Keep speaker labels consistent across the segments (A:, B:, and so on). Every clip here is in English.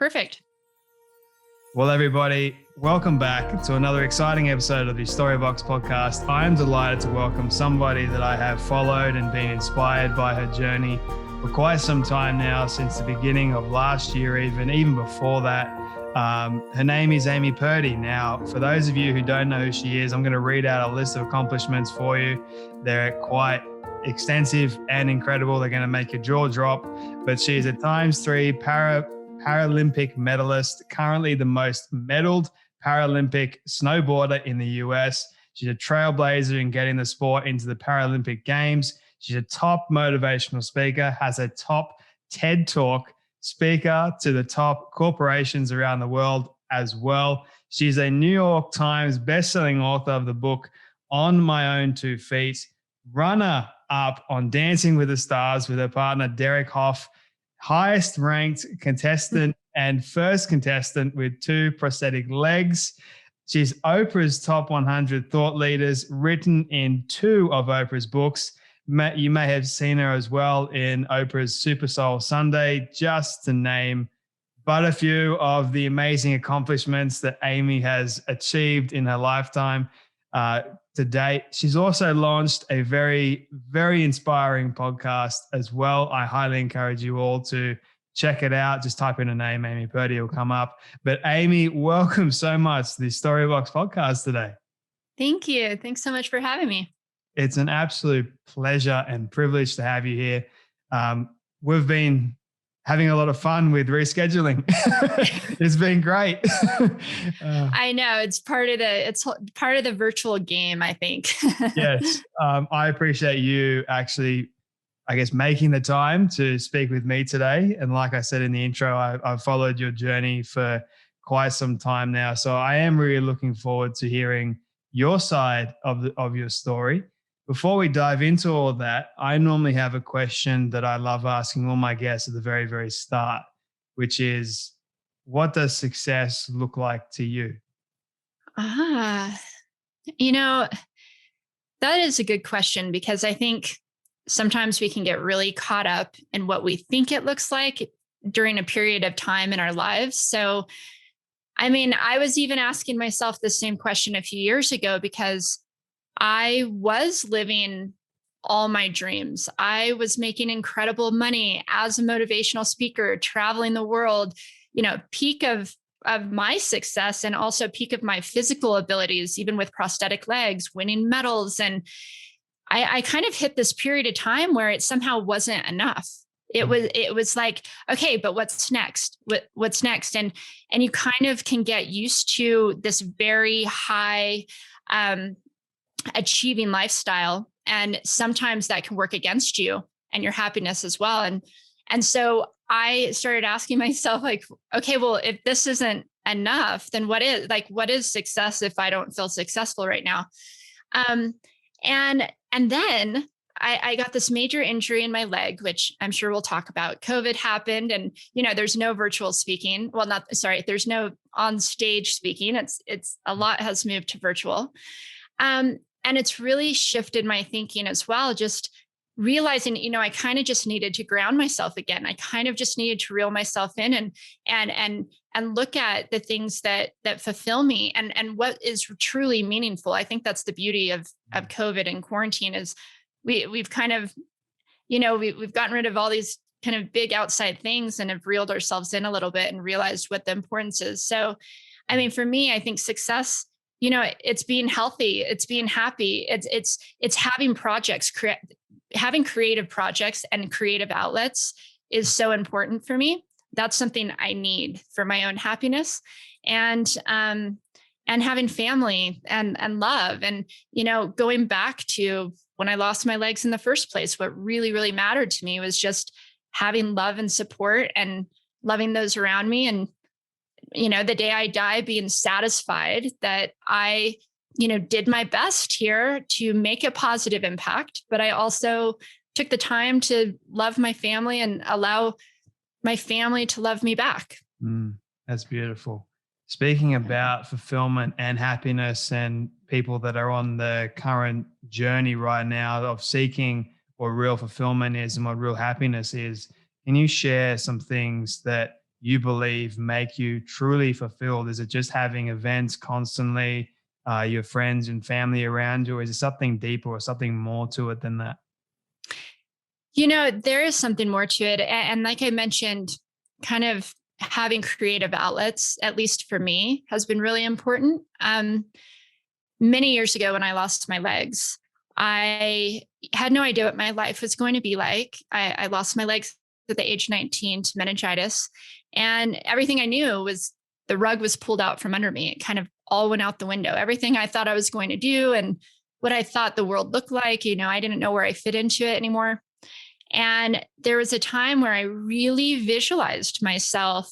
A: Perfect.
B: Well, everybody, welcome back to another exciting episode of the Storybox podcast. I am delighted to welcome somebody that I have followed and been inspired by her journey for quite some time now, since the beginning of last year, even before that. Her name is Amy Purdy. Now, for those of you who don't know who she is, I'm going to read out a list of accomplishments for you. They're quite extensive and incredible. They're going to make your jaw drop. But she is a ×3 Paralympic medalist, currently the most medaled Paralympic snowboarder in the US. She's a trailblazer in getting the sport into the Paralympic Games. She's a top motivational speaker, has a top TED Talk speaker to the top corporations around the world as well. She's a New York Times bestselling author of the book On My Own Two Feet, runner up on Dancing with the Stars with her partner, Derek Hoff, highest ranked contestant and first contestant with 2 prosthetic legs. She's Oprah's top 100 thought leaders, written in 2 of Oprah's books. You may have seen her as well in Oprah's Super Soul Sunday, just to name but a few of the amazing accomplishments that Amy has achieved in her lifetime to date. She's also launched a very, very inspiring podcast as well. I highly encourage you all to check it out. Just type in her name, Amy Purdy, will come up. But Amy, welcome so much to the Storybox podcast today.
A: Thank you. Thanks so much for having me.
B: It's an absolute pleasure and privilege to have you here. We've been having a lot of fun with rescheduling. It's been great.
A: I know it's part of the virtual game, I think.
B: Yes. I appreciate you actually, I guess, making the time to speak with me today. And like I said in the intro, I've followed your journey for quite some time now. So I am really looking forward to hearing your side of your story. Before we dive into all of that, I normally have a question that I love asking all my guests at the very, very start, which is, what does success look like to you?
A: You know, that is a good question, because I think sometimes we can get really caught up in what we think it looks like during a period of time in our lives. So, I mean, I was even asking myself the same question a few years ago, because I was living all my dreams. I was making incredible money as a motivational speaker, traveling the world, peak of my success, and also peak of my physical abilities, even with prosthetic legs, winning medals. And I kind of hit this period of time where it somehow wasn't enough. It was like, okay, but what's next? What's next? And you kind of can get used to this very high, achieving lifestyle. And sometimes that can work against you and your happiness as well. And so I started asking myself, like, okay, well, if this isn't enough, then what is success if I don't feel successful right now? And then I got this major injury in my leg, which I'm sure we'll talk about. COVID happened, and there's no virtual speaking. Well, there's no on stage speaking. It's a lot has moved to virtual. And it's really shifted my thinking as well. Just realizing, I kind of just needed to ground myself again. I kind of just needed to reel myself in and look at the things that fulfill me and what is truly meaningful. I think that's the beauty of COVID and quarantine is we've kind of, we've gotten rid of all these kind of big outside things and have reeled ourselves in a little bit and realized what the importance is. So, I mean, for me, I think success, it's being healthy, it's being happy, it's having projects, having creative projects and creative outlets is so important for me. That's something I need for my own happiness, and having family and love, and going back to when I lost my legs in the first place, what really, really mattered to me was just having love and support and loving those around me, and the day I die, being satisfied that I, did my best here to make a positive impact, but I also took the time to love my family and allow my family to love me back.
B: That's beautiful. Speaking about fulfillment and happiness and people that are on the current journey right now of seeking what real fulfillment is and what real happiness is, can you share some things that you believe make you truly fulfilled? Is it just having events constantly, your friends and family around you, or is it something deeper or something more to it than that?
A: There is something more to it. And like I mentioned, kind of having creative outlets, at least for me, has been really important. Many years ago, when I lost my legs, I had no idea what my life was going to be like. I lost my legs at the age of 19 to meningitis. And everything I knew was the rug was pulled out from under me. It kind of all went out the window. Everything I thought I was going to do and what I thought the world looked like, I didn't know where I fit into it anymore. And there was a time where I really visualized myself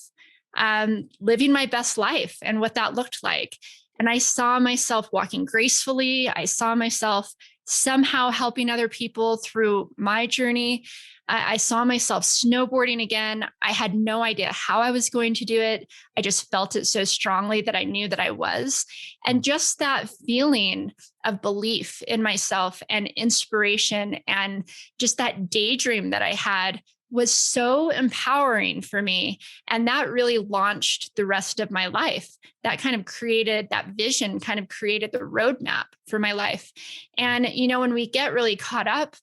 A: living my best life and what that looked like. And I saw myself walking gracefully. I saw myself somehow helping other people through my journey. I saw myself snowboarding again. I had no idea how I was going to do it. I just felt it so strongly that I knew that I was. And just that feeling of belief in myself and inspiration and just that daydream that I had was so empowering for me. And that really launched the rest of my life. That kind of created that vision, kind of created the roadmap for my life. And, when we get really caught up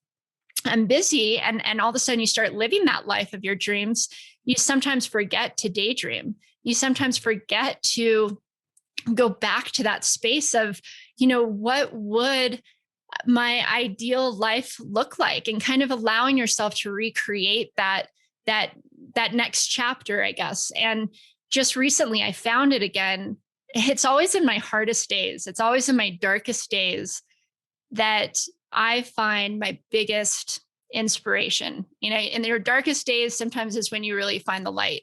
A: and busy and all of a sudden you start living that life of your dreams, you sometimes forget to daydream. You sometimes forget to go back to that space of, what would my ideal life look like, and kind of allowing yourself to recreate that next chapter, I guess. And just recently I found it again. It's always in my hardest days. It's always in my darkest days that I find my biggest inspiration. In your darkest days, sometimes is when you really find the light.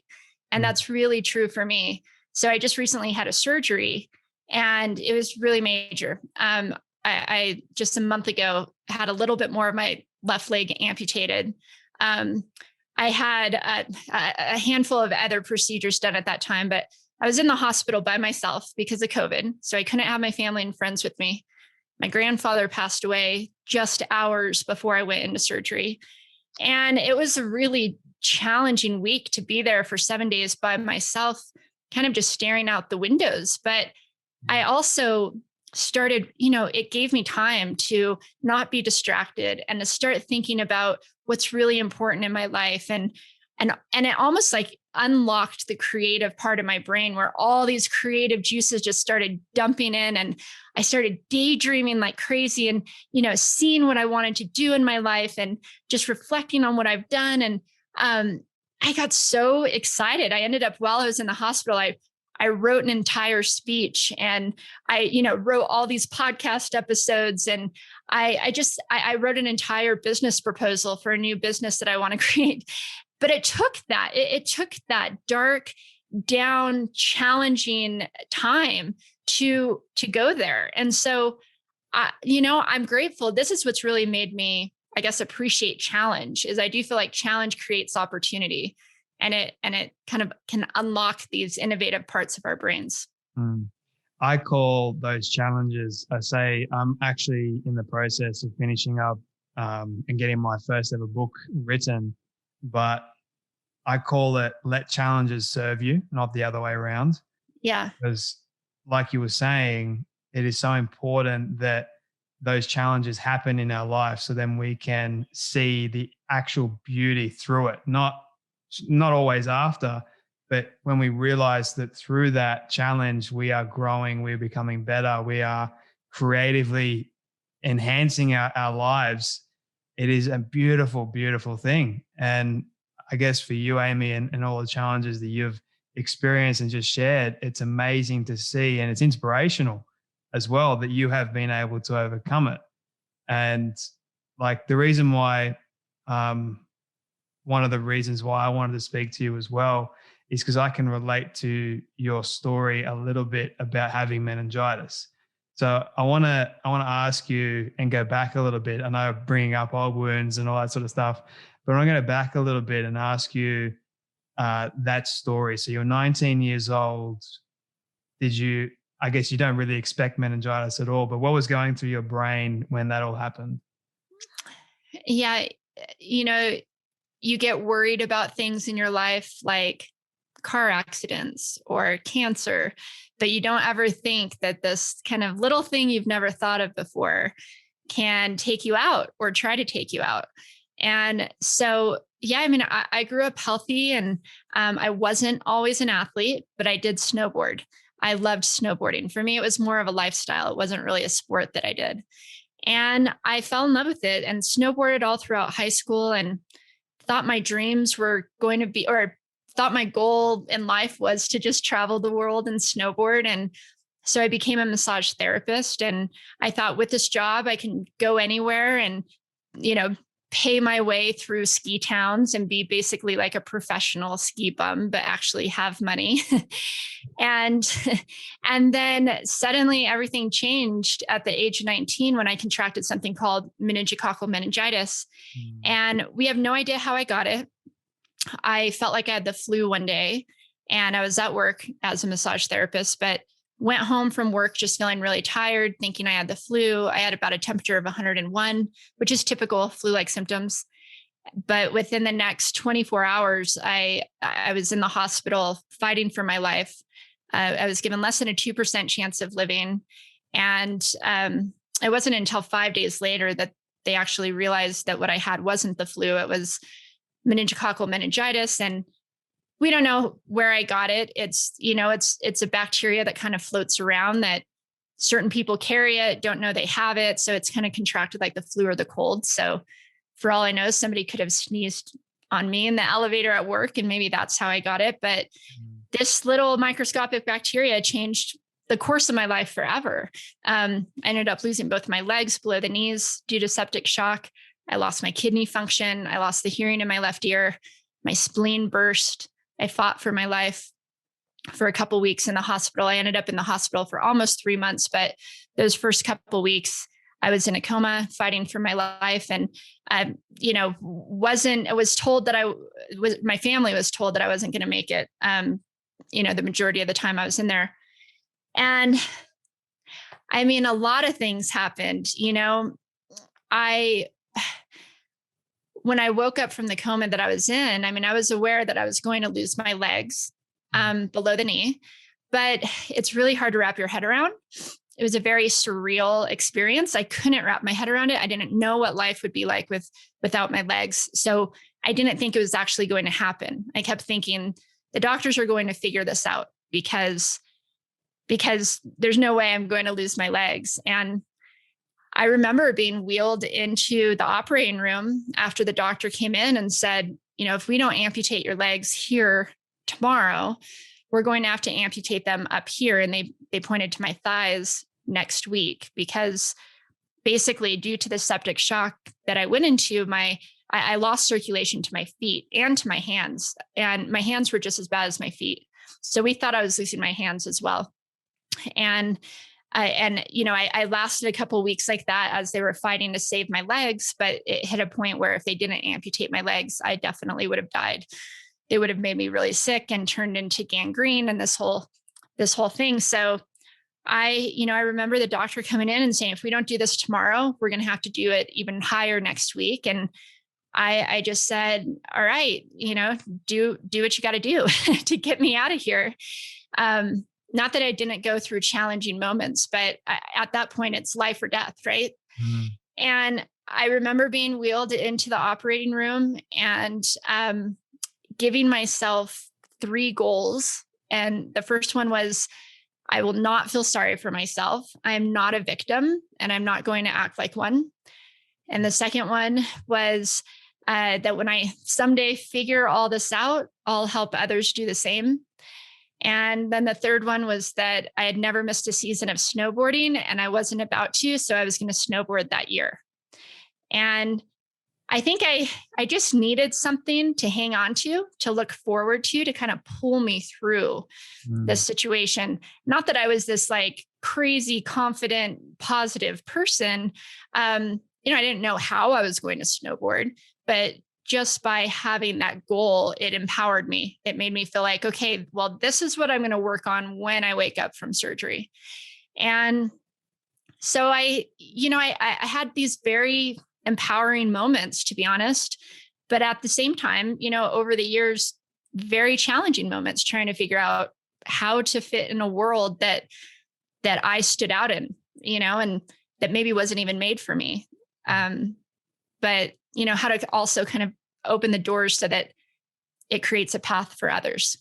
A: And that's really true for me. So I just recently had a surgery and it was really major. I just a month ago had a little bit more of my left leg amputated. I had a handful of other procedures done at that time, but I was in the hospital by myself because of COVID. So I couldn't have my family and friends with me. My grandfather passed away just hours before I went into surgery. And it was a really challenging week to be there for 7 days by myself, kind of just staring out the windows. But I also started, it gave me time to not be distracted and to start thinking about what's really important in my life. And it almost like unlocked the creative part of my brain where all these creative juices just started dumping in. And I started daydreaming like crazy and, seeing what I wanted to do in my life and just reflecting on what I've done. And I got so excited. I ended up, while I was in the hospital, I wrote an entire speech and I, wrote all these podcast episodes and I wrote an entire business proposal for a new business that I want to create. But it took that dark, down, challenging time to go there. And so, I'm grateful. This is what's really made me, I guess, appreciate challenge. Is I do feel like challenge creates opportunity. And it kind of can unlock these innovative parts of our brains.
B: I call those challenges. I say I'm actually in the process of finishing up and getting my first ever book written, but I call it "Let challenges serve you," not the other way around.
A: Yeah.
B: Because, like you were saying, it is so important that those challenges happen in our life, so then we can see the actual beauty through it. Not always after, but when we realize that through that challenge, we are growing, we're becoming better, we are creatively enhancing our lives, it is a beautiful, beautiful thing. And I guess for you, Amy, and all the challenges that you've experienced and just shared, it's amazing to see. And it's inspirational as well that you have been able to overcome it. And like the reason why, one of the reasons why I wanted to speak to you as well is because I can relate to your story a little bit about having meningitis. So I want to ask you and go back a little bit. I know bringing up old wounds and all that sort of stuff, but I'm going to go back a little bit and ask you that story. So you're 19 years old. I guess you don't really expect meningitis at all, but what was going through your brain when that all happened?
A: Yeah. You get worried about things in your life like car accidents or cancer, but you don't ever think that this kind of little thing you've never thought of before can take you out or try to take you out. And so, yeah, I mean, I grew up healthy, and I wasn't always an athlete, but I did snowboard. I loved snowboarding. For me, it was more of a lifestyle. It wasn't really a sport that I did. And I fell in love with it and snowboarded all throughout high school, and thought my dreams were going to be, or thought my goal in life was to just travel the world and snowboard. And so I became a massage therapist, and I thought with this job, I can go anywhere and, pay my way through ski towns and be basically like a professional ski bum, but actually have money. and then suddenly everything changed at the age of 19 when I contracted something called meningococcal meningitis. And we have no idea how I got it. I felt like I had the flu one day, and I was at work as a massage therapist, but went home from work just feeling really tired, thinking I had the flu. I had about a temperature of 101, which is typical flu-like symptoms. But within the next 24 hours, I was in the hospital fighting for my life. I was given less than a 2% chance of living. And it wasn't until 5 days later that they actually realized that what I had wasn't the flu. It was meningococcal meningitis. And we don't know where I got it. It's a bacteria that kind of floats around that certain people carry it, don't know they have it. So it's kind of contracted like the flu or the cold. So for all I know, somebody could have sneezed on me in the elevator at work, and maybe that's how I got it. But this little microscopic bacteria changed the course of my life forever. I ended up losing both my legs below the knees due to septic shock. I lost my kidney function. I lost the hearing in my left ear. My spleen burst. I fought for my life for a couple of weeks in the hospital. I ended up in the hospital for almost 3 months, but those first couple of weeks, I was in a coma fighting for my life. And, my family was told that I wasn't going to make it, the majority of the time I was in there. And I mean, a lot of things happened, when I woke up from the coma that I was in, I mean, I was aware that I was going to lose my legs below the knee, but it's really hard to wrap your head around. It was a very surreal experience. I couldn't wrap my head around it. I didn't know what life would be like without my legs. So I didn't think it was actually going to happen. I kept thinking the doctors are going to figure this out because there's no way I'm going to lose my legs. And I remember being wheeled into the operating room after the doctor came in and said, if we don't amputate your legs here tomorrow, we're going to have to amputate them up here. And they pointed to my thighs next week, because basically due to the septic shock that I went into, I lost circulation to my feet and to my hands, and my hands were just as bad as my feet. So we thought I was losing my hands as well. And I lasted a couple of weeks like that as they were fighting to save my legs, but it hit a point where if they didn't amputate my legs, I definitely would have died. They would have made me really sick and turned into gangrene and this whole thing. So I remember the doctor coming in and saying, if we don't do this tomorrow, we're going to have to do it even higher next week. And I just said, all right, do what you got to do to get me out of here. Not that I didn't go through challenging moments, but at that point it's life or death. Right. Mm. And I remember being wheeled into the operating room and, giving myself 3 goals. And the first one was, I will not feel sorry for myself. I'm not a victim, and I'm not going to act like one. And the second one was, that when I someday figure all this out, I'll help others do the same. And then the third one was that I had never missed a season of snowboarding, and I wasn't about to, so I was going to snowboard that year. And I think I just needed something to hang on to look forward to kind of pull me through this situation. Not that I was this like crazy, confident, positive person. I didn't know how I was going to snowboard, but just by having that goal, it empowered me. It made me feel like, okay, well, this is what I'm going to work on when I wake up from surgery. And so I had these very empowering moments, to be honest. But at the same time, over the years, very challenging moments trying to figure out how to fit in a world that I stood out in, and that maybe wasn't even made for me. But, how to also kind of open the doors so that it creates a path for others.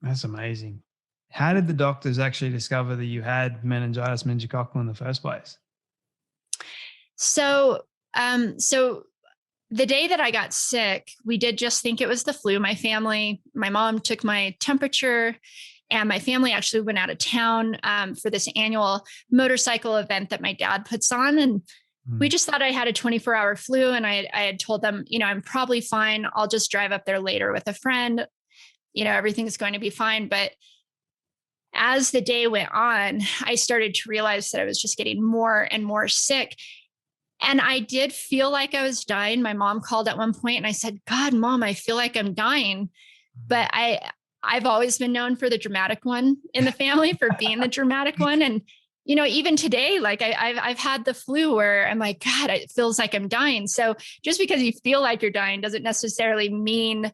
B: That's amazing. How did the doctors actually discover that you had meningitis, meningococcal in the first place?
A: So the day that I got sick, we did just think it was the flu. My mom took my temperature, and my family actually went out of town for this annual motorcycle event that my dad puts on. And we just thought I had a 24-hour flu. And I had told them, I'm probably fine. I'll just drive up there later with a friend. Everything's going to be fine. But as the day went on, I started to realize that I was just getting more and more sick. And I did feel like I was dying. My mom called at one point and I said, God, Mom, I feel like I'm dying. But I've always been known for the dramatic one in the family, for being the dramatic one. And, even today, like I've had the flu where I'm like, God, it feels like I'm dying. So just because you feel like you're dying doesn't necessarily mean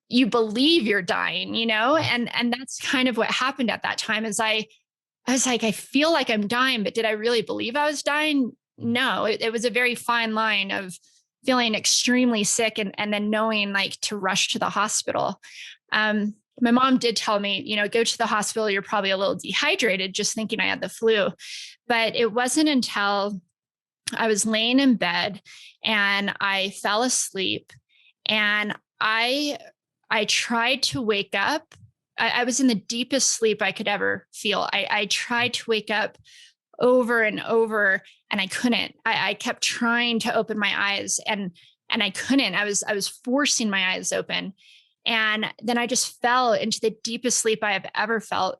A: you believe you're dying, and that's kind of what happened at that time. Is I was like, I feel like I'm dying, but did I really believe I was dying? No, it was a very fine line of feeling extremely sick and then knowing like to rush to the hospital. My mom did tell me, go to the hospital. You're probably a little dehydrated, just thinking I had the flu. But it wasn't until I was laying in bed and I fell asleep, and I tried to wake up. I was in the deepest sleep I could ever feel. I tried to wake up over and over, and I couldn't. I kept trying to open my eyes and I couldn't. I was forcing my eyes open. And then I just fell into the deepest sleep I have ever felt.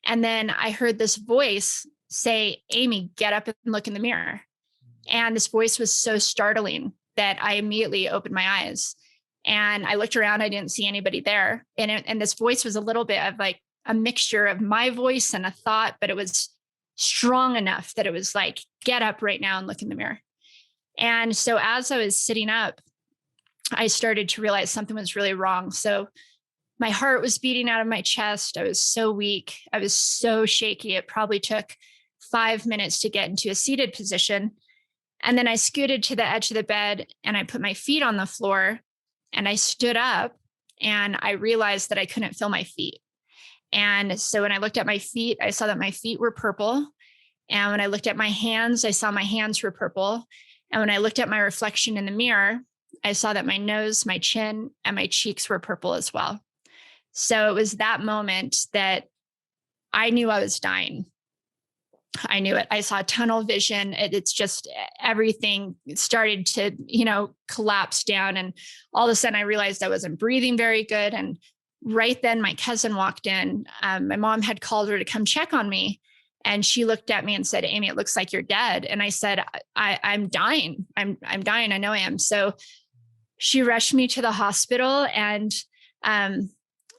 A: And then I heard this voice say, Amy, get up and look in the mirror. And this voice was so startling that I immediately opened my eyes. And I looked around, I didn't see anybody there. And this voice was a little bit of like a mixture of my voice and a thought, but it was strong enough that it was like, get up right now and look in the mirror. And so as I was sitting up, I started to realize something was really wrong. So my heart was beating out of my chest. I was so weak. I was so shaky. It probably took 5 minutes to get into a seated position. And then I scooted to the edge of the bed and I put my feet on the floor and I stood up and I realized that I couldn't feel my feet. And so when I looked at my feet, I saw that my feet were purple. And when I looked at my hands, I saw my hands were purple. And when I looked at my reflection in the mirror, I saw that my nose, my chin, and my cheeks were purple as well. So it was that moment that I knew I was dying. I knew it. I saw tunnel vision. It's just everything started to, collapse down. And all of a sudden I realized I wasn't breathing very good. And right then my cousin walked in. My mom had called her to come check on me. And she looked at me and said, Amy, it looks like you're dead. And I said, I'm dying. I'm dying. I know I am. So she rushed me to the hospital, and,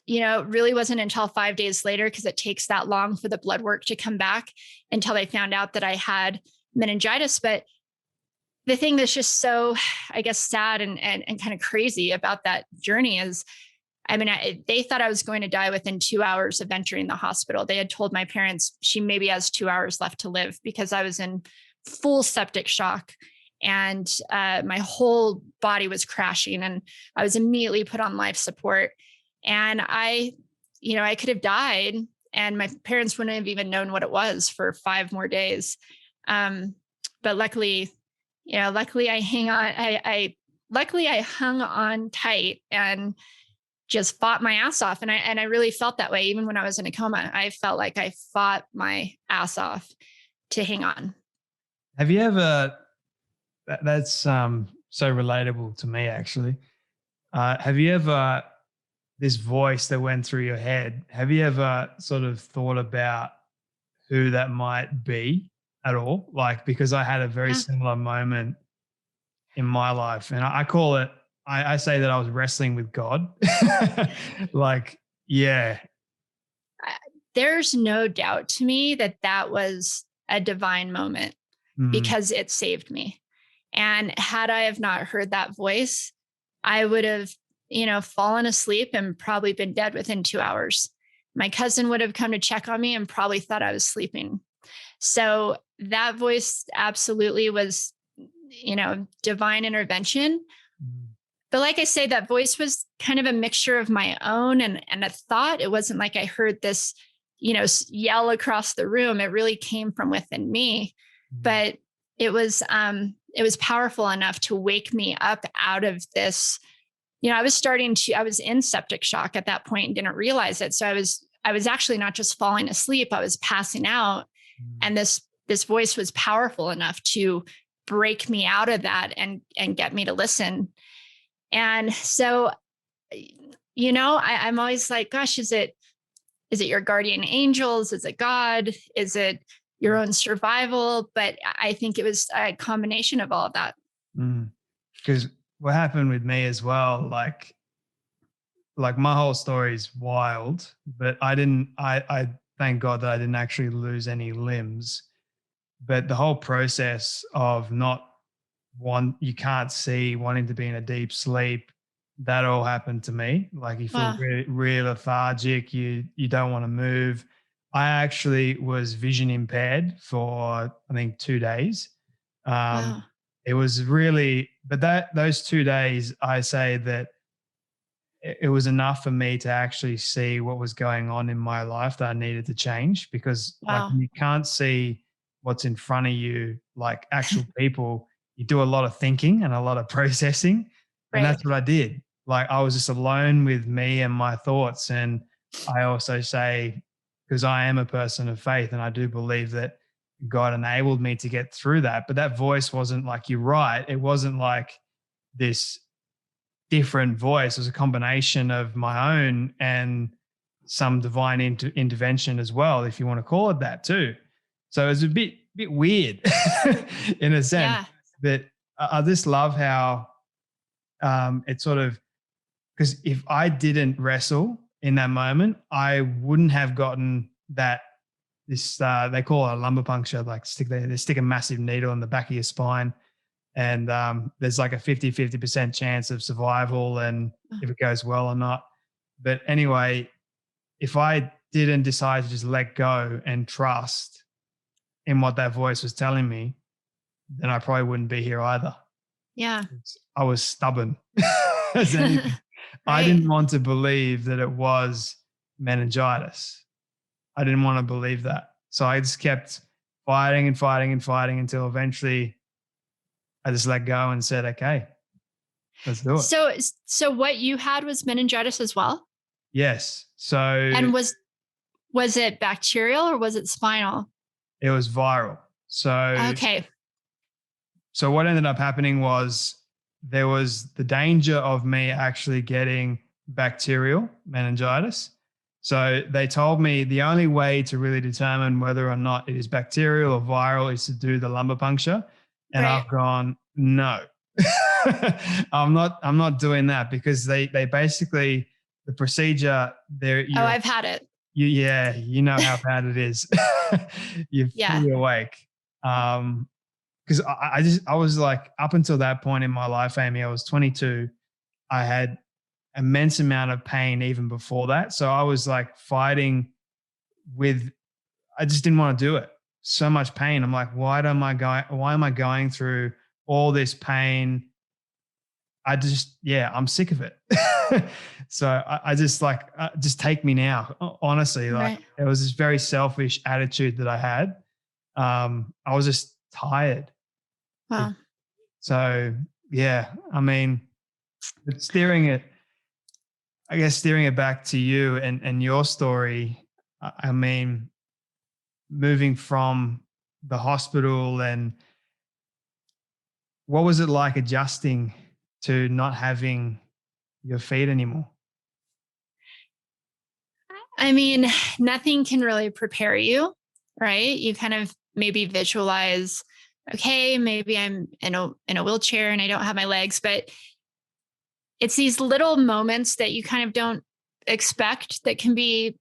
A: it really wasn't until 5 days later, because it takes that long for the blood work to come back, until they found out that I had meningitis. But the thing that's just so, I guess, sad and kind of crazy about that journey is, they thought I was going to die within 2 hours of entering the hospital. They had told my parents she maybe has 2 hours left to live, because I was in full septic shock and my whole body was crashing, and I was immediately put on life support. And I could have died, and my parents wouldn't have even known what it was for 5 more days. But luckily I hung on tight and just fought my ass off. And I really felt that way. Even when I was in a coma, I felt like I fought my ass off to hang on.
B: Have you ever, that's so relatable to me, actually. Have you ever, this voice that went through your head, have you ever sort of thought about who that might be at all? Like, because I had a very similar moment in my life, and I call it, I say that I was wrestling with God. Like, yeah.
A: There's no doubt to me that was a divine moment, because it saved me. And had I have not heard that voice, I would have fallen asleep and probably been dead within 2 hours. My cousin would have come to check on me and probably thought I was sleeping. So that voice absolutely was, divine intervention.
B: Mm.
A: But like I say, that voice was kind of a mixture of my own and a thought. It wasn't like I heard this, yell across the room. It really came from within me. But it was powerful enough to wake me up out of this. I was in septic shock at that point and didn't realize it. So I was actually not just falling asleep, I was passing out. And this voice was powerful enough to break me out of that and get me to listen. And so, I'm always like, gosh, is it your guardian angels? Is it God? Is it your own survival? But I think it was a combination of all of that.
B: Because what happened with me as well, like my whole story is wild, but I thank God that I didn't actually lose any limbs. But the whole process of you can't see, wanting to be in a deep sleep, that all happened to me. Like you feel really, really lethargic, you don't want to move. I actually was vision impaired for, I think, 2 days. It was really, but those 2 days, I say that it was enough for me to actually see what was going on in my life that I needed to change, because like when you can't see what's in front of you, like actual people, you do a lot of thinking and a lot of processing. And that's what I did. Like I was just alone with me and my thoughts. And I also say, because I am a person of faith and I do believe that God enabled me to get through that. But that voice wasn't like, you're right. It wasn't like this different voice. It was a combination of my own and some divine intervention as well, if you want to call it that too. So it's a bit weird in a sense.
A: Yeah.
B: But I just love how it sort of, because if I didn't wrestle in that moment, I wouldn't have gotten that. They call it a lumbar puncture, like they stick a massive needle in the back of your spine, and there's like a 50% chance of survival, and if it goes well or not. But anyway, if I didn't decide to just let go and trust in what that voice was telling me, then I probably wouldn't be here either.
A: Yeah.
B: I was stubborn as anything. I didn't want to believe that it was meningitis. I didn't want to believe that. So I just kept fighting and fighting and fighting until eventually I just let go and said, okay, let's do it.
A: So what you had was meningitis as well?
B: Yes. So,
A: and was it bacterial or was it spinal?
B: It was viral.
A: Okay.
B: So what ended up happening was there was the danger of me actually getting bacterial meningitis. So they told me the only way to really determine whether or not it is bacterial or viral is to do the lumbar puncture. And I've gone, no, I'm not doing that, because they basically, the procedure there.
A: I've had it.
B: You know how bad it is. You're fully awake. Because I was like, up until that point in my life, Amy, I was 22. I had immense amount of pain even before that. So I was like fighting I just didn't want to do it. So much pain. I'm like, why am I going through all this pain? I'm sick of it. So I just like, just take me now. Honestly, like it was this very selfish attitude that I had. I was just tired.
A: Wow.
B: So yeah, I mean, but steering it back to you and your story, I mean, moving from the hospital, and what was it like adjusting to not having your feet anymore?
A: I mean, nothing can really prepare you, right? You kind of maybe visualize, okay, maybe I'm in a wheelchair and I don't have my legs, but it's these little moments that you kind of don't expect that can be,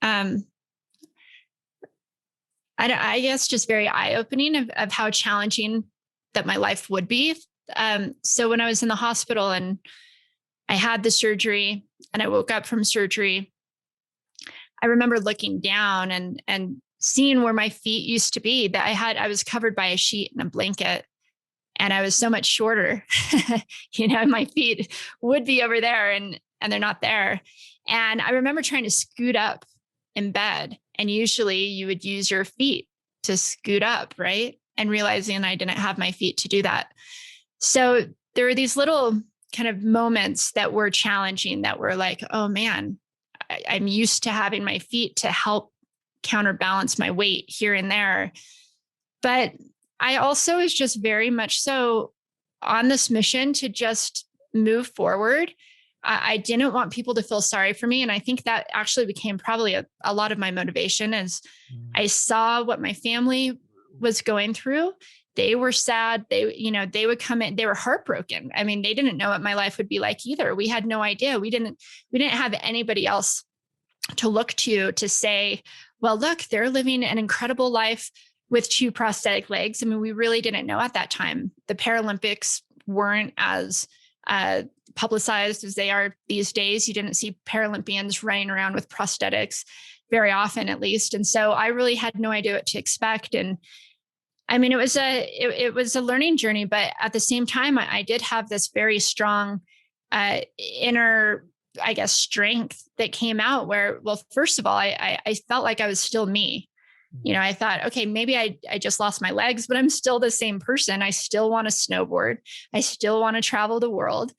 A: I guess, just very eye-opening of how challenging that my life would be. So when I was in the hospital and I had the surgery and I woke up from surgery. I remember looking down and seeing where my feet used to be, that I was covered by a sheet and a blanket, and I was so much shorter. My feet would be over there and they're not there. And I remember trying to scoot up in bed, and usually you would use your feet to scoot up, right? And realizing I didn't have my feet to do that. So there were these little kind of moments that were challenging, that were like, oh man, I'm used to having my feet to help counterbalance my weight here and there. But I also was just very much so on this mission to just move forward. I didn't want people to feel sorry for me. And I think that actually became probably a lot of my motivation, as I saw what my family was going through. They were sad. They would come in, they were heartbroken. I mean, they didn't know what my life would be like either. We had no idea. We didn't have anybody else to look to say, well, look, they're living an incredible life with 2 prosthetic legs. I mean, we really didn't know at that time. The Paralympics weren't as publicized as they are these days. You didn't see Paralympians running around with prosthetics very often, at least. And so I really had no idea what to expect. And I mean, it was a learning journey, but at the same time, I did have this very strong inner, I guess, strength that came out where, well, first of all, I felt like I was still me. I thought, okay, maybe I just lost my legs, but I'm still the same person. I still want to snowboard. I still want to travel the world.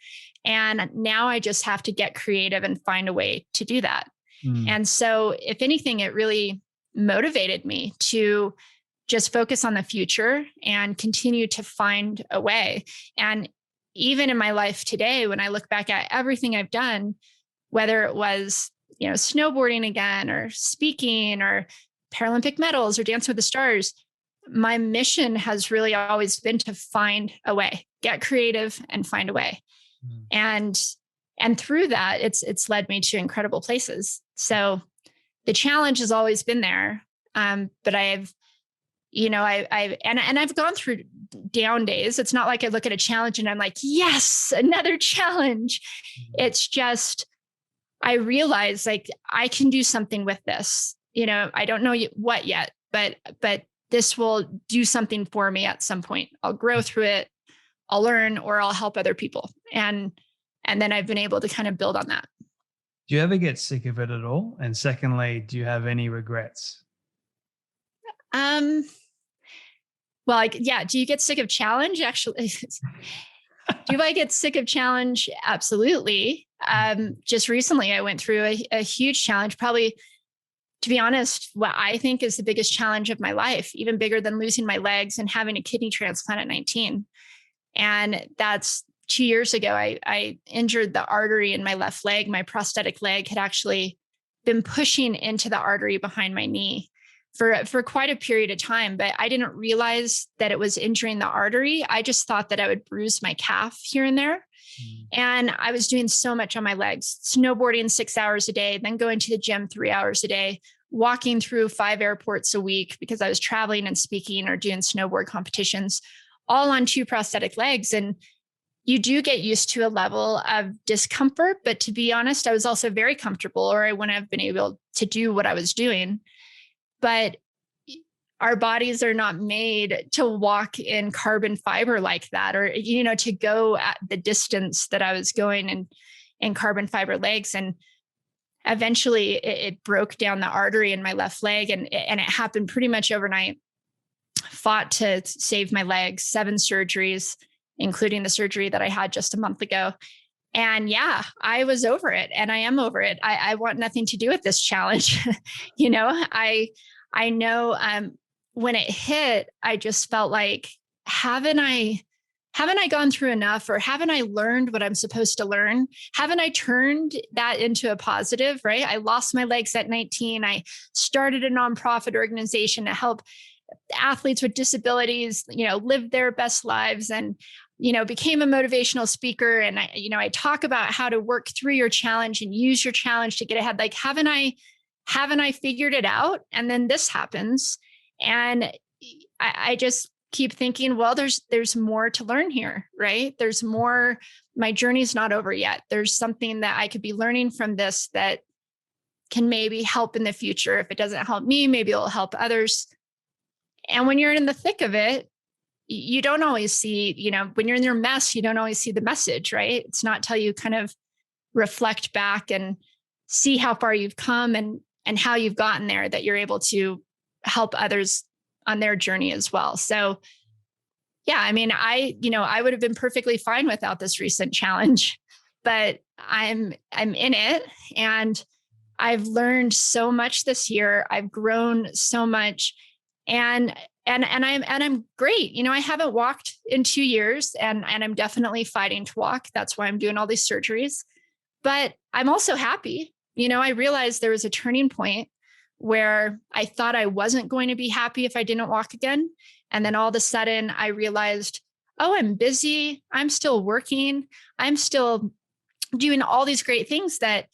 A: And now I just have to get creative and find a way to do that. And so if anything, it really motivated me to just focus on the future and continue to find a way. And even in my life today, when I look back at everything I've done, whether it was, snowboarding again, or speaking, or Paralympic medals, or Dancing with the Stars, my mission has really always been to find a way, get creative and find a way. And through that, it's led me to incredible places. So the challenge has always been there. But I've gone through down days. It's not like I look at a challenge and I'm like, yes, another challenge. It's just, I realize like I can do something with this. I don't know what yet, but this will do something for me at some point. I'll grow through it. I'll learn, or I'll help other people. And then I've been able to kind of build on that.
B: Do you ever get sick of it at all? And secondly, do you have any regrets?
A: Well, do you get sick of challenge? Actually, do I get sick of challenge? Absolutely. Just recently I went through a huge challenge, probably, to be honest, what I think is the biggest challenge of my life, even bigger than losing my legs and having a kidney transplant at 19. And that's 2 years ago. I injured the artery in my left leg. My prosthetic leg had actually been pushing into the artery behind my knee for quite a period of time, but I didn't realize that it was injuring the artery. I just thought that I would bruise my calf here and there. And I was doing so much on my legs, snowboarding 6 hours a day, then going to the gym 3 hours a day, walking through 5 airports a week because I was traveling and speaking or doing snowboard competitions, all on 2 prosthetic legs. And you do get used to a level of discomfort, but to be honest, I was also very comfortable, or I wouldn't have been able to do what I was doing. But our bodies are not made to walk in carbon fiber like that, or, to go at the distance that I was going in carbon fiber legs. And eventually it broke down the artery in my left leg, and it happened pretty much overnight. Fought to save my legs, 7 surgeries, including the surgery that I had just a month ago. And yeah, I was over it, and I am over it. I want nothing to do with this challenge. I know when it hit, I just felt like, haven't I gone through enough, or haven't I learned what I'm supposed to learn? Haven't I turned that into a positive, right? I lost my legs at 19. I started a nonprofit organization to help athletes with disabilities, live their best lives, and, became a motivational speaker. And I talk about how to work through your challenge and use your challenge to get ahead. Like, haven't I figured it out? And then this happens. And I just keep thinking, well, there's more to learn here, right? There's more, my journey's not over yet. There's something that I could be learning from this that can maybe help in the future. If it doesn't help me, maybe it'll help others. And when you're in the thick of it, you don't always see, when you're in your mess, you don't always see the message, right? It's not till you kind of reflect back and see how far you've come and how you've gotten there that you're able to help others on their journey as well. So yeah, I mean, I would have been perfectly fine without this recent challenge, but I'm in it, and I've learned so much this year. I've grown so much, and I'm great. I haven't walked in 2 years, and I'm definitely fighting to walk. That's why I'm doing all these surgeries, but I'm also happy. I realized there was a turning point where I thought I wasn't going to be happy if I didn't walk again. And then all of a sudden I realized, oh, I'm busy. I'm still working. I'm still doing all these great things that,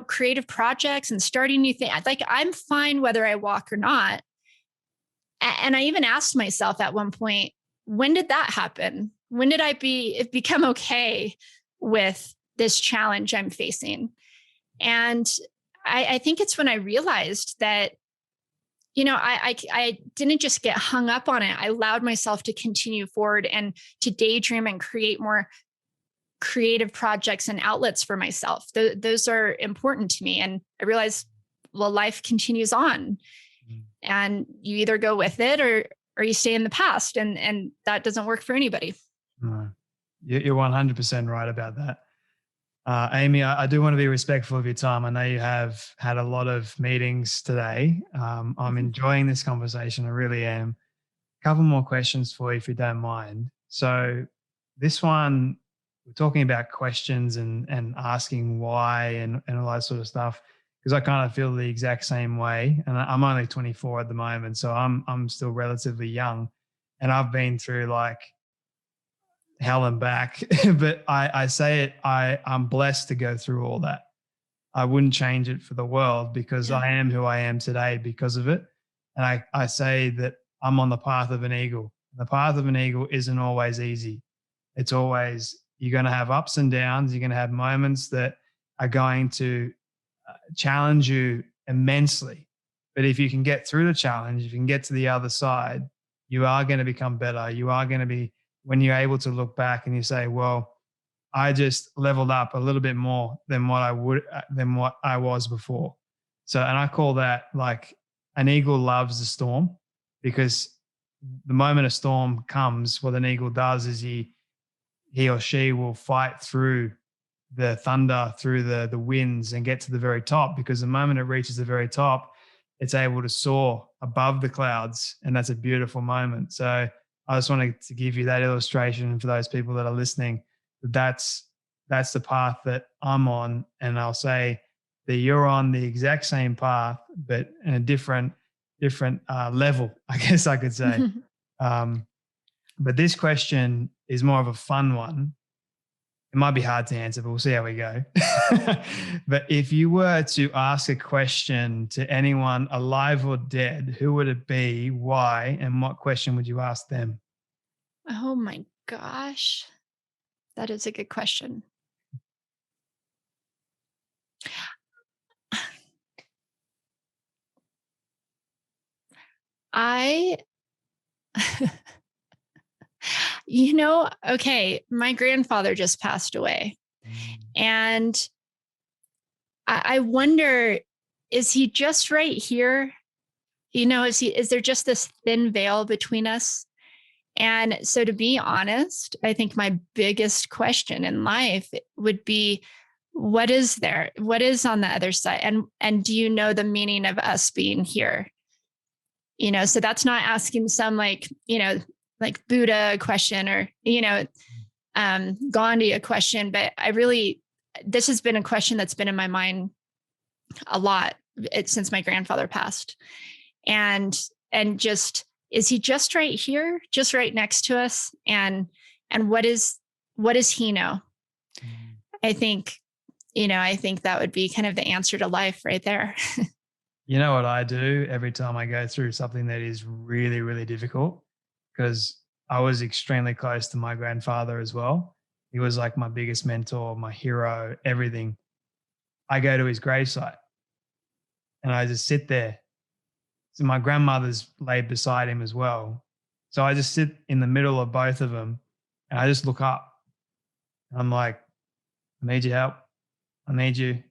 A: creative projects and starting new things. Like, I'm fine whether I walk or not. And I even asked myself at one point, when did that happen? When did I become okay with this challenge I'm facing? And I think it's when I realized that, I didn't just get hung up on it. I allowed myself to continue forward and to daydream and create more creative projects and outlets for myself. Those are important to me. And I realized, well, life continues on, and you either go with it or you stay in the past. And that doesn't work for anybody.
B: No, you're 100% right about that. Amy, I do want to be respectful of your time. I know you have had a lot of meetings today. I'm enjoying this conversation. I really am. A couple more questions for you, if you don't mind. So this one, we're talking about questions and asking why and all that sort of stuff, because I kind of feel the exact same way. And I'm only 24 at the moment, so I'm still relatively young. And I've been through like hell and back, but I say it, I'm blessed to go through all that. I wouldn't change it for the world, because I am who I am today because of it. And I say that I'm on the path of an eagle. The path of an eagle isn't always easy. It's always, you're going to have ups and downs. You're going to have moments that are going to challenge you immensely. But if you can get through the challenge, if you can get to the other side, you are going to become better. You are going to be, when you're able to look back and you say, well, I just leveled up a little bit more than what I was before. So, and I call that like an eagle loves the storm, because the moment a storm comes, what an eagle does is he or she will fight through the thunder, through the winds, and get to the very top, because the moment it reaches the very top, it's able to soar above the clouds. And that's a beautiful moment. So I just wanted to give you that illustration for those people that are listening. That's the path that I'm on, and I'll say that you're on the exact same path, but in a different level, I guess I could say. But this question is more of a fun one. It might be hard to answer, but we'll see how we go. But if you were to ask a question to anyone alive or dead, who would it be, why, and what question would you ask them?
A: Oh my gosh. That is a good question. I, okay, my grandfather just passed away. And I wonder, is he just right here? Is there just this thin veil between us? And so, to be honest, I think my biggest question in life would be, what is there? What is on the other side? And do you know the meaning of us being here? So that's not asking some like Buddha question or, Gandhi a question, but this has been a question that's been in my mind a lot since my grandfather passed. And just, is he just right here, just right next to us? And what does he know? I think that would be kind of the answer to life right there.
B: You know what I do every time I go through something that is really, really difficult? Because I was extremely close to my grandfather as well. He was like my biggest mentor, my hero, everything. I go to his gravesite and I just sit there. So my grandmother's laid beside him as well. So I just sit in the middle of both of them and I just look up. I'm like, I need your help. I need you.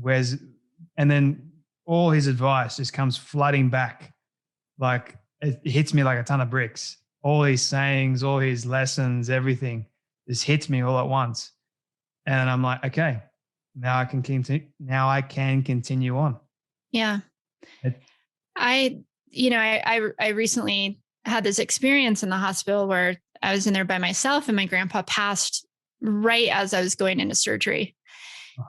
B: And then all his advice just comes flooding back. Like it hits me like a ton of bricks. All his sayings, all his lessons, everything just hits me all at once. And I'm like, okay, now I can continue on.
A: Yeah.
B: It,
A: I recently had this experience in the hospital where I was in there by myself and my grandpa passed right as I was going into surgery,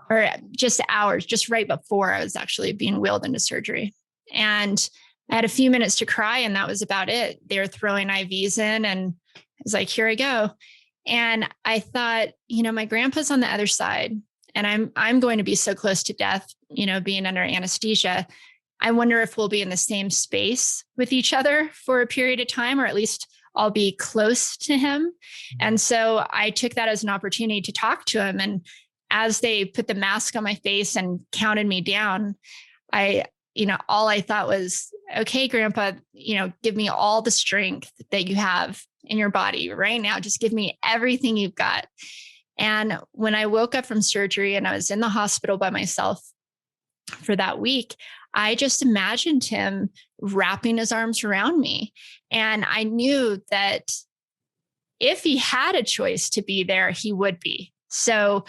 A: or just hours, just right before I was actually being wheeled into surgery. And I had a few minutes to cry and that was about it. They were throwing IVs in and I was like, here I go. And I thought, my grandpa's on the other side and I'm going to be so close to death, being under anesthesia. I wonder if we'll be in the same space with each other for a period of time, or at least I'll be close to him. And so I took that as an opportunity to talk to him. And as they put the mask on my face and counted me down, all I thought was, okay, Grandpa, give me all the strength that you have in your body right now. Just give me everything you've got. And when I woke up from surgery and I was in the hospital by myself for that week, I just imagined him wrapping his arms around me. And I knew that if he had a choice to be there, he would be. So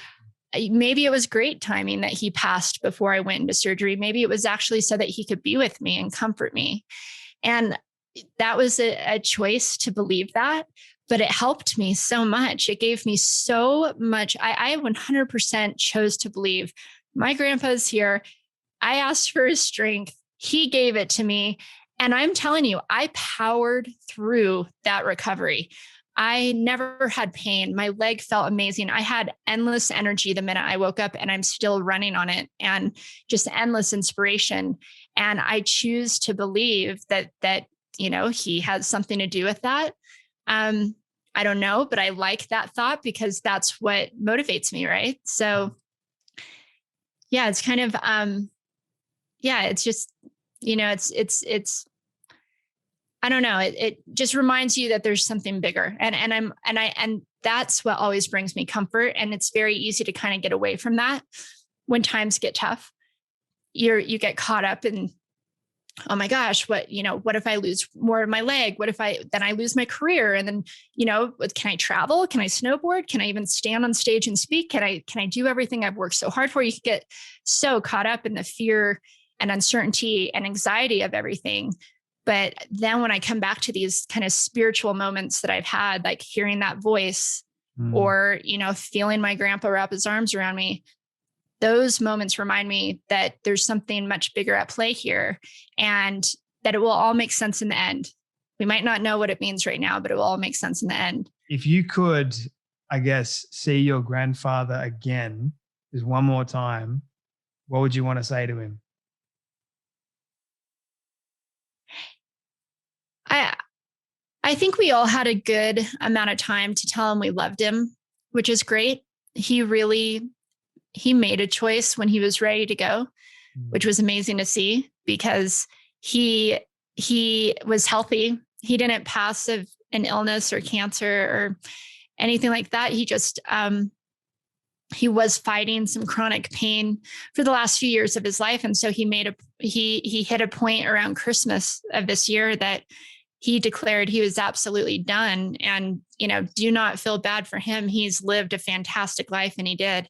A: maybe it was great timing that he passed before I went into surgery. Maybe it was actually so that he could be with me and comfort me. And that was a choice to believe that, but it helped me so much. It gave me so much. I 100% chose to believe my grandpa's here. I asked for his strength. He gave it to me. And I'm telling you, I powered through that recovery. I never had pain. My leg felt amazing. I had endless energy the minute I woke up and I'm still running on it, and just endless inspiration. And I choose to believe that he has something to do with that. I don't know, but I like that thought because that's what motivates me. Right. So yeah, it's kind of, it's just, it's, I don't know. It just reminds you that there's something bigger, and that's what always brings me comfort. And it's very easy to kind of get away from that when times get tough. You get caught up in, oh my gosh, what if I lose more of my leg? What if then I lose my career? And then, can I travel? Can I snowboard? Can I even stand on stage and speak? Can I do everything I've worked so hard for? You can get so caught up in the fear and uncertainty and anxiety of everything. But then when I come back to these kind of spiritual moments that I've had, like hearing that voice or, feeling my grandpa wrap his arms around me, those moments remind me that there's something much bigger at play here and that it will all make sense in the end. We might not know what it means right now, but it will all make sense in the end. If you could, I guess, see your grandfather again, just one more time, what would you want to say to him? I think we all had a good amount of time to tell him we loved him, which is great. He made a choice when he was ready to go, which was amazing to see because he was healthy. He didn't pass an illness or cancer or anything like that. He just, he was fighting some chronic pain for the last few years of his life. And so he hit a point around Christmas of this year that he declared he was absolutely done. And, do not feel bad for him. He's lived a fantastic life and he did.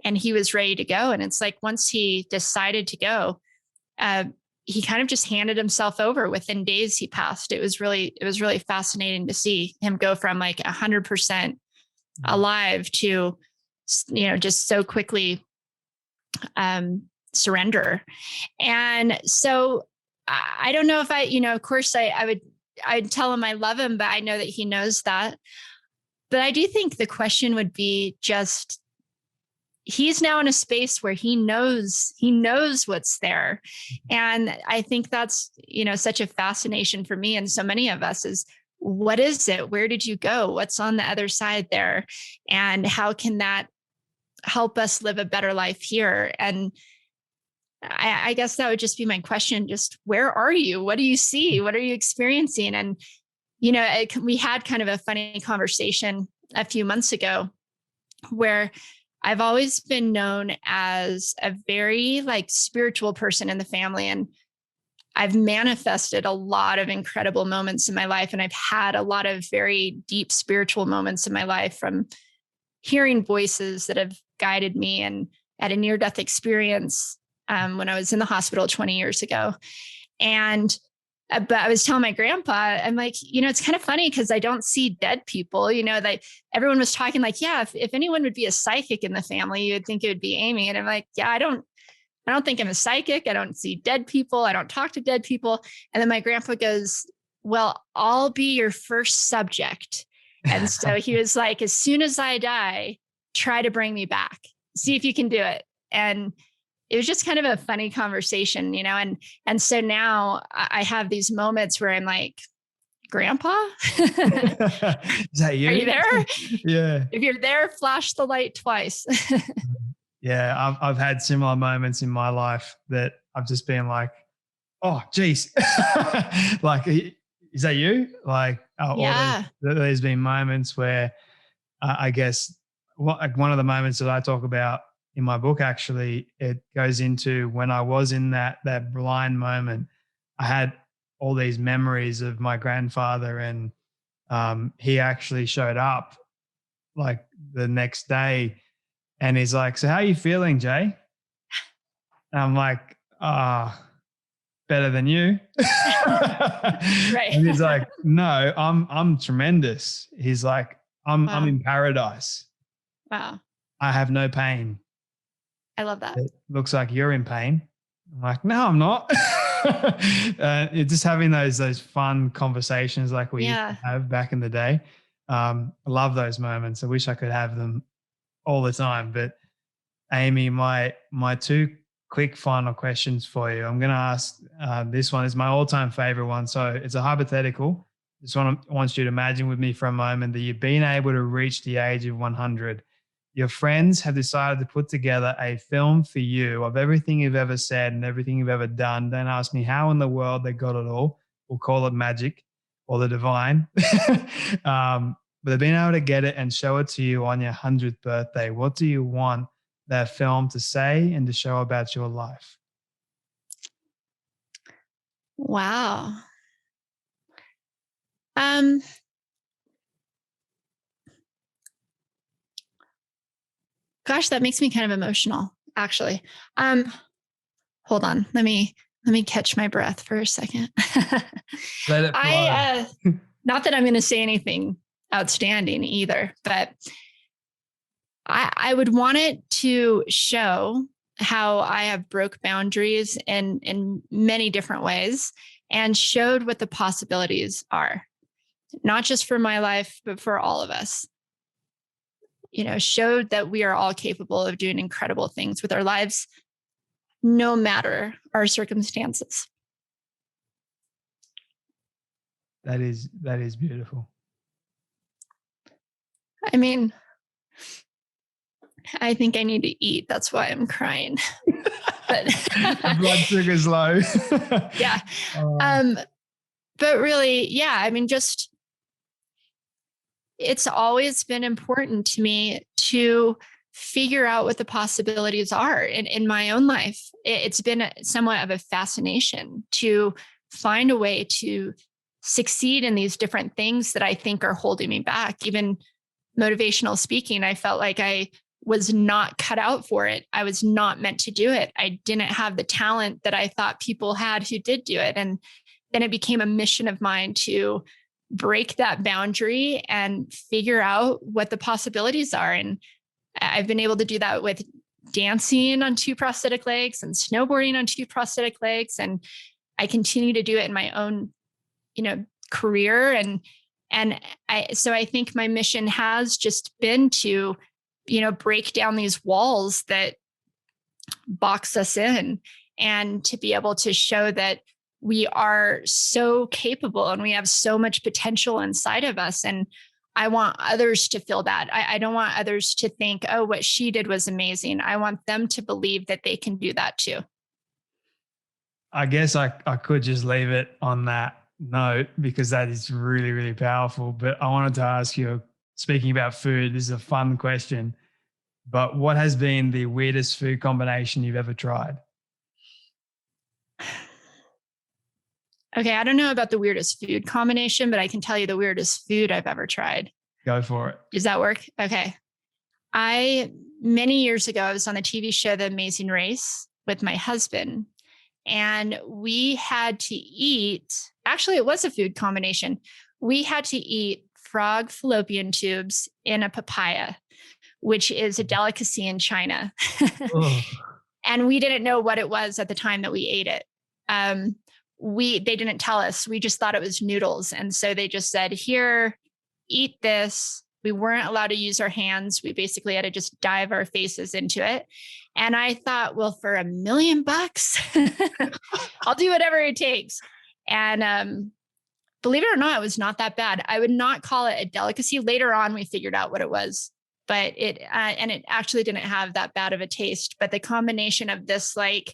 A: And he was ready to go. And it's like, once he decided to go, he kind of just handed himself over. Within days he passed. It was really fascinating to see him go from like 100% alive to, just so quickly surrender. And so I don't know if of course I'd tell him I love him, but I know that he knows that. But I do think the question would be just, he's now in a space where he knows what's there. And I think that's, such a fascination for me and so many of us is what is it? Where did you go? What's on the other side there? And how can that help us live a better life here? And I guess that would just be my question. Just where are you? What do you see? What are you experiencing? And, we had kind of a funny conversation a few months ago where I've always been known as a very spiritual person in the family. And I've manifested a lot of incredible moments in my life. And I've had a lot of very deep spiritual moments in my life, from hearing voices that have guided me, and at a near-death experience when I was in the hospital 20 years ago. And but I was telling my grandpa, I'm like, it's kind of funny because I don't see dead people. That everyone was talking yeah, if anyone would be a psychic in the family, you would think it would be Amy. And I'm like, yeah, I don't think I'm a psychic. I don't see dead people. I don't talk to dead people. And then my grandpa goes, well, I'll be your first subject. And so he was like, as soon as I die, try to bring me back. See if you can do it. And it was just kind of a funny conversation, and so now I have these moments where I'm like, Grandpa,
B: is that you?
A: Are you there?
B: Yeah.
A: If you're there, flash the light twice.
B: Yeah. I've had similar moments in my life that I've just been like, oh, geez. Is that you?
A: Yeah.
B: There's been moments where I guess one of the moments that I talk about in my book, actually, it goes into when I was in that blind moment. I had all these memories of my grandfather, and he actually showed up the next day, and he's like, so how are you feeling, Jay? And I'm like, better than you.
A: Right.
B: And he's like, no, I'm tremendous. He's like, I'm in paradise.
A: Wow.
B: I have no pain.
A: I love that.
B: It looks like you're in pain. I'm like, no, I'm not. Just having those fun conversations like we used to have back in the day. I love those moments. I wish I could have them all the time. But Amy, my two quick final questions for you. I'm going to ask, this one is my all-time favorite one. So it's a hypothetical. I want you to imagine with me for a moment that you've been able to reach the age of 100. Your friends have decided to put together a film for you of everything you've ever said and everything you've ever done. Don't ask me how in the world they got it all. We'll call it magic or the divine. But they've been able to get it and show it to you on your 100th birthday. What do you want that film to say and to show about your life?
A: Wow. Gosh, that makes me kind of emotional, actually. Hold on. Let me catch my breath for a second.
B: Let it fly.
A: Not that I'm going to say anything outstanding either, but I would want it to show how I have broke boundaries in many different ways and showed what the possibilities are, not just for my life, but for all of us. Showed that we are all capable of doing incredible things with our lives, no matter our circumstances.
B: That is beautiful.
A: I mean, I think I need to eat. That's why I'm crying. But
B: blood sugar's low.
A: Yeah. But really, yeah, I mean, just it's always been important to me to figure out what the possibilities are in my own life. It's been somewhat of a fascination to find a way to succeed in these different things that I think are holding me back. Even motivational speaking, I felt like I was not cut out for it. I was not meant to do it. I didn't have the talent that I thought people had who did do it. And then it became a mission of mine to break that boundary and figure out what the possibilities are. And I've been able to do that with dancing on 2 prosthetic legs and snowboarding on 2 prosthetic legs. And I continue to do it in my own, career. So I think my mission has just been to, break down these walls that box us in, and to be able to show that we are so capable and we have so much potential inside of us. And I want others to feel that. I don't want others to think, oh, what she did was amazing. I want them to believe that they can do that too.
B: I guess I could just leave it on that note because that is really, really powerful. But I wanted to ask you, speaking about food, this is a fun question, but what has been the weirdest food combination you've ever tried?
A: Okay, I don't know about the weirdest food combination, but I can tell you the weirdest food I've ever tried.
B: Go for it.
A: Does that work? Okay. Many years ago, I was on the TV show The Amazing Race with my husband, and we had to eat, actually, it was a food combination. We had to eat frog fallopian tubes in a papaya, which is a delicacy in China. And we didn't know what it was at the time that we ate it. They didn't tell us. We just thought it was noodles. And so they just said, here, eat this. We weren't allowed to use our hands. We basically had to just dive our faces into it. And I thought, well, for $1 million, I'll do whatever it takes. And believe it or not, it was not that bad. I would not call it a delicacy. Later on, we figured out what it was, but it actually didn't have that bad of a taste. But the combination of this like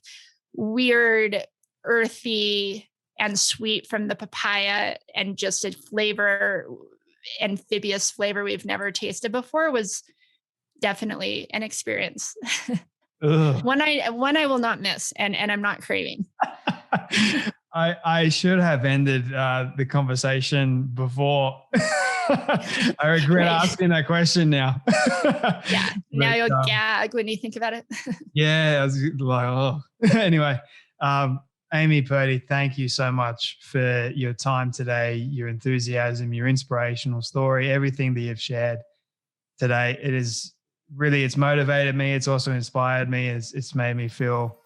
A: weird, earthy and sweet from the papaya and just a flavor, amphibious flavor we've never tasted before was definitely an experience. One I will not miss, and I'm not craving.
B: I should have ended the conversation before. I regret asking that question now.
A: Yeah, now you'll gag when you think about it.
B: Yeah, I was like, oh. Anyway, Amy, Purdy, thank you so much for your time today, your enthusiasm, your inspirational story, everything that you've shared today. It's motivated me. It's also inspired me. It's made me feel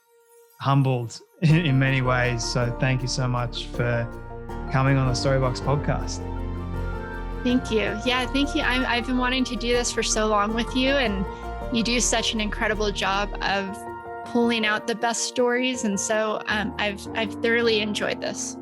B: humbled in many ways. So thank you so much for coming on the Storybox podcast.
A: Thank you. Yeah, thank you. I've been wanting to do this for so long with you, and you do such an incredible job of pulling out the best stories. And so I've thoroughly enjoyed this.